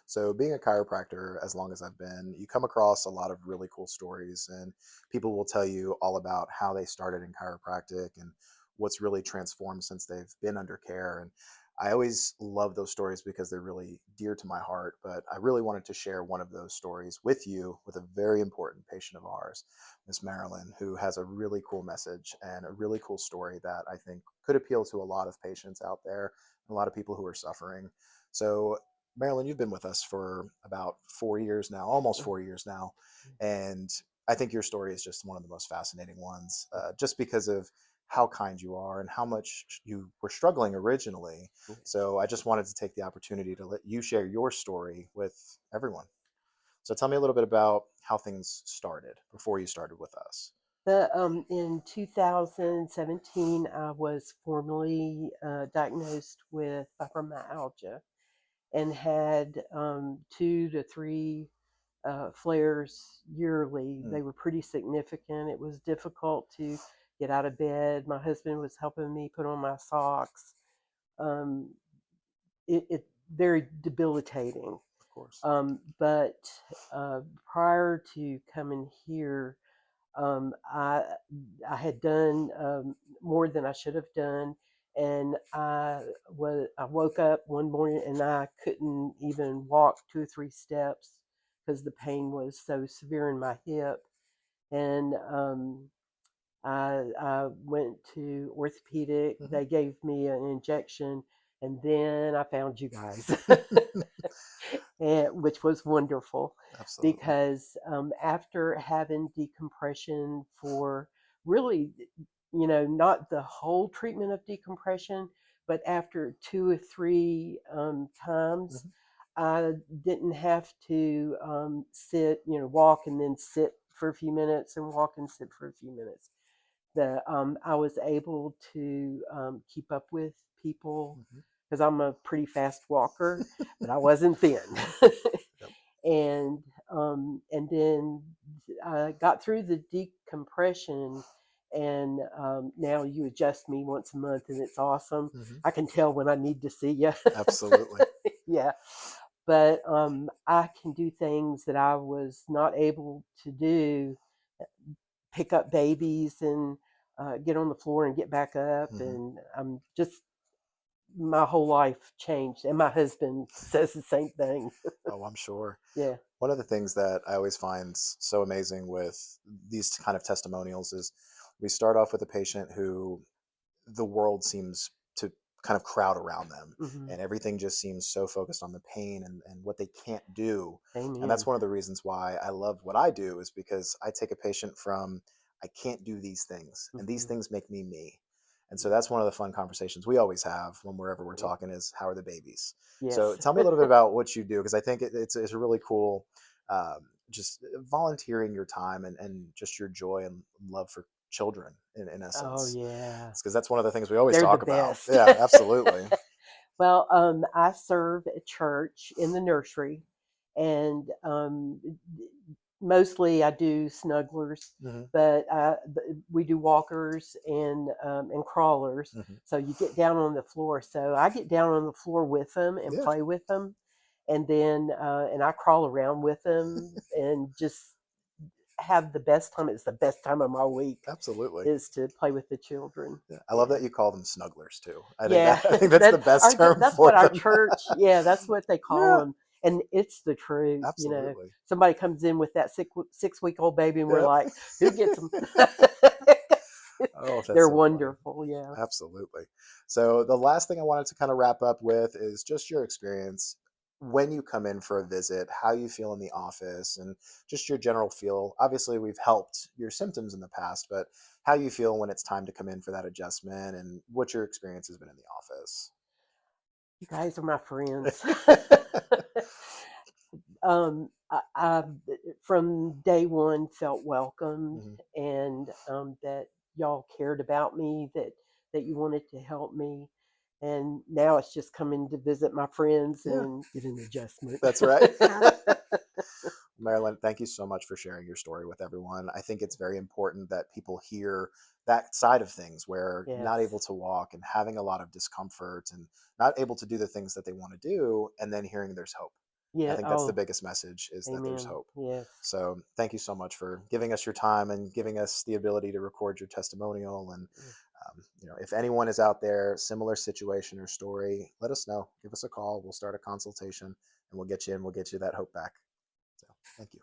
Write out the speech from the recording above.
So being a chiropractor, as long as I've been, you come across a lot of really cool stories, and people will tell you all about how they started in chiropractic and what's really transformed since they've been under care. And I always love those stories because they're really dear to my heart. But I really wanted to share one of those stories with you, with a very important patient of ours, Miss Marilyn, who has a really cool message and a really cool story that I think could appeal to a lot of patients out there, a lot of people who are suffering. So, Marilyn, you've been with us for about 4 years now, almost 4 years now. And I think your story is just one of the most fascinating ones, just because of how kind you are and how much you were struggling originally. So I just wanted to take the opportunity to let you share your story with everyone. So tell me a little bit about how things started before you started with us. In 2017, I was formally diagnosed with fibromyalgia and had 2 to 3 flares yearly. Mm, They were pretty significant. It was difficult to get out of bed. My husband was helping me put on my socks. Um, it very debilitating. of course. But prior to coming here, um, I I had done more than I should have done, and I woke up one morning and I couldn't even walk 2 or 3 steps because the pain was so severe in my hip, and I went to orthopedic. Hmm. They gave me an injection, and then I found you guys. Which was wonderful Absolutely. because after having decompression for really, not the whole treatment of decompression, but after 2 or 3 times, Hmm. I didn't have to sit, walk and then sit for a few minutes and walk and sit for a few minutes. I was able to keep up with people Hmm. because I'm a pretty fast walker, but I wasn't thin. Yep. And then I got through the decompression, and now you adjust me once a month, and it's awesome. Hmm. I can tell when I need to see you. Absolutely. Yeah, but I can do things that I was not able to do, pick up babies and get on the floor and get back up. Hmm. And I'm just, my whole life changed. And my husband says the same thing. Oh, I'm sure. Yeah. One of the things that I always find so amazing with these kind of testimonials is we start off with a patient who the world seems to kind of crowd around them, Hmm. and everything just seems so focused on the pain and what they can't do. And that's Amen. one of the reasons why I love what I do, is because I take a patient from I can't do these things, and these Hmm. things make me me. And so that's one of the fun conversations we always have whenever we're Yeah. talking, is how are the babies. So Yes. tell me a little bit about what you do, because I think it's a really cool, just volunteering your time and just your joy and love for children in Oh, essence. yeah. Because that's one of the things we always They're the talk about. best. Yeah, absolutely. Well, I serve at church in the nursery, and mostly I do snugglers, Hmm. but we do walkers and crawlers. Hmm. So you get down on the floor. So I get down on the floor with them and Yeah, play with them, and then and I crawl around with them and just have the best time. It's the best time of my week absolutely. is to play with the children. Yeah, I love Yeah. that you call them snugglers too. I think Yeah, that I think that's the best term that's for what our them. church. Yeah, that's what they call Yeah, them, and it's the truth. absolutely. Somebody comes in with that 6 week old baby, and we're Yep. like, "Who gets them?" Oh, that's They're so funny. wonderful. Yeah. Absolutely. So the last thing I wanted to kind of wrap up with is just your experience when you come in for a visit, how you feel in the office, and just your general feel. Obviously, we've helped your symptoms in the past, but how you feel when it's time to come in for that adjustment, and what your experience has been in the office. You guys are my friends. I from day one felt welcomed, Mhm. and that y'all cared about me, that you wanted to help me, and now it's just coming to visit my friends Yeah, and get an adjustment. that's right. Marilyn, thank you so much for sharing your story with everyone. I think it's very important that people hear that side of things, where not able Yes. to walk and having a lot of discomfort and not able to do the things that they want to do, and then hearing there's hope. Yeah. I think that's the Oh, biggest message, is that there's amen. hope. Yes. So thank you so much for giving us your time and giving us the ability to record your testimonial. And if anyone is out there, similar situation or story, let us know. Give us a call. We'll start a consultation and we'll get you in. We'll get you that hope back. So thank you.